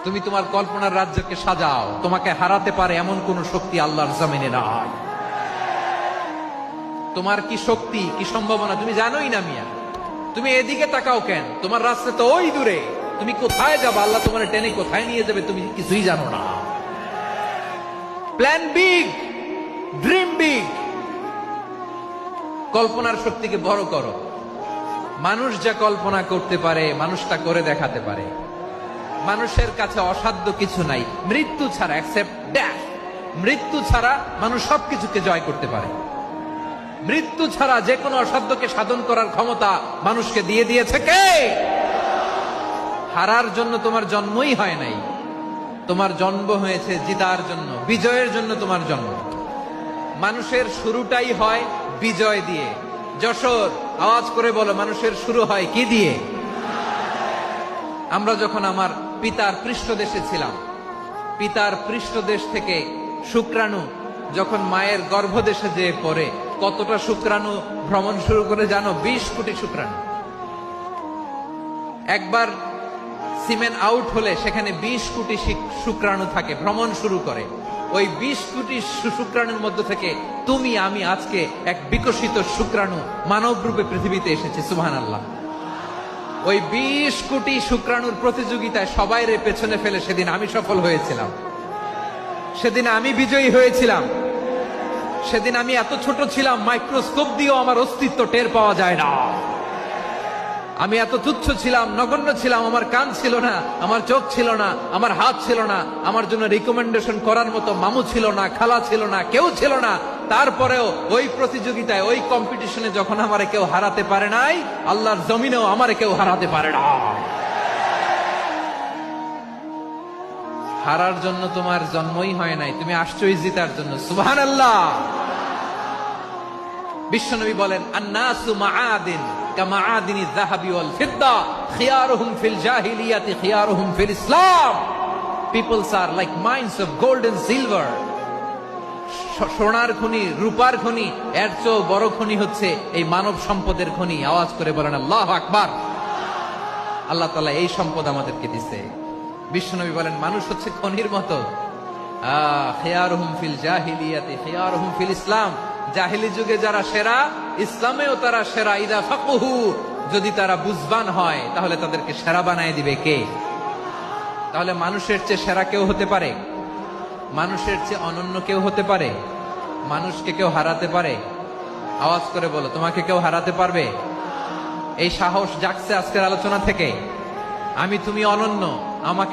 তুমি তোমার কল্পনার রাজ্যকে সাজাও, তোমাকে হারাতে পারে এমন কোন শক্তি আল্লাহর জমিনে নাই। তোমার কি শক্তি, কি সম্ভাবনা তুমি জানোই না মিয়া। তুমি এদিকে তাকাও কেন? তোমার রাস্তা তো ওই দূরে। তুমি কোথায় যাবে, আল্লাহ তোমার টেনে কোথায় নিয়ে যাবে তুমি কিছুই জানো না। প্ল্যান বিগ, ড্রিম বিগ, কল্পনার শক্তিকে বড় করো। মানুষ যা কল্পনা করতে পারে মানুষ তা করে দেখাতে পারে। মানুষের কাছে অসাধ্য কিছু নাই মৃত্যু ছাড়া, এক্সেপ্ট ডেথ। মৃত্যু ছাড়া মানুষ সবকিছুকে জয় করতে পারে। মৃত্যু ছাড়া যে কোনো অসাধ্যকে সাধন করার ক্ষমতা মানুষকে দিয়ে দিয়েছে কে? হারার জন্য তোমার জন্মই হয় নাই, তোমার জন্ম হয়েছে জিতার জন্য, বিজয়ের জন্য তোমার জন্ম। মানুষের শুরুটাই হয় বিজয় দিয়ে। যশোর, আওয়াজ করে বলো, মানুষের শুরু হয় কি দিয়ে? আমরা যখন আমার পিতার পৃষ্ঠদেশে ছিলাম, পিতার পৃষ্ঠদেশ থেকে শুক্রাণু যখন মায়ের গর্ভদেশে যেয়ে পড়ে, কতটা শুক্রাণু ভ্রমণ শুরু করে জানো? 20 কোটি শুক্রাণু। একবার সিমেন আউট হলে সেখানে 20 কোটি শুক্রাণু থাকে, ভ্রমণ শুরু করে। ওই 20 কোটি শুক্রাণুর মধ্যে থেকে তুমি আমি আজকে এক বিকশিত শুক্রাণু মানব রূপে পৃথিবীতে এসেছে। সুবহানাল্লাহ। ওই 20 কোটি শুক্রাণুর প্রতিযোগিতায় সবাই রে পেছনে ফেলে সেদিন আমি সফল হয়েছিলাম, সেদিন আমি বিজয়ী হয়েছিলাম। সেদিন আমি এত ছোট ছিলাম, মাইক্রোস্কোপ দিয়েও আমার অস্তিত্ব টের পাওয়া যায় না। আমি এত তুচ্ছ ছিলাম, নগণ্য ছিলাম। আমার কান ছিল না, আমার চোখ ছিল না, আমার হাত ছিল না, আমার জন্য রিকমেন্ডেশন করার মতো মামু ছিল না, খালা ছিল না, কেউ ছিল না। তারপরেও ওই প্রতিযোগিতায়, ওই কম্পিটিশনে যখন আমারে কেউ হারাতে পারে নাই, আল্লাহর জমিনেও আমারে কেউ হারাতে পারে না। হারার জন্য তোমার জন্মই হয় নাই, তুমি আসছোই জিতার জন্য। সুবহানাল্লাহ। বিশ্বনবী বলেন, আন্নাসু মাআদিন কামাআদিনিয যাহাবি ওয়াল ফিদ্দা খিয়ারুহুম ফিল জাহিলিয়াতি খিয়ারুহুম ফিল ইসলাম। Peoples are like mines of gold and silver. সোনার খনি, রূপার খনি, এর চেয়েও বড় খনি হচ্ছে এই মানব সম্পদের খনি। আওয়াজ করে বলেন আল্লাহু আকবার। আল্লাহ তাআলা এই সম্পদ আমাদেরকে দিয়েছে। বিশ্বনবী বলেন, মানুষ হচ্ছে খনির মতো। খিয়ারুহুম ফিল জাহিলিয়াতি খিয়ারুহুম ফিল ইসলাম। জাহিলি যুগে যারা সেরা, ইসলামেও তারা সেরা। ইদা ফাকুহু, যদি তারা বুঝবান হয় তাহলে তাদেরকে সেরা বানায় দিবে কে? তাহলে মানুষের চেয়ে সেরা কেউ হতে পারে? মানুষের চেয়ে অনন্য কেউ হতে পারে? মানুষকে কেউ হারাতে পারে? আওয়াজ করে বলো, তোমাকে কেউ হারাতে পারবে? এই সাহস জাগছে আজকের আলোচনা থেকে। আমি তুমি অনন্য, আমাকে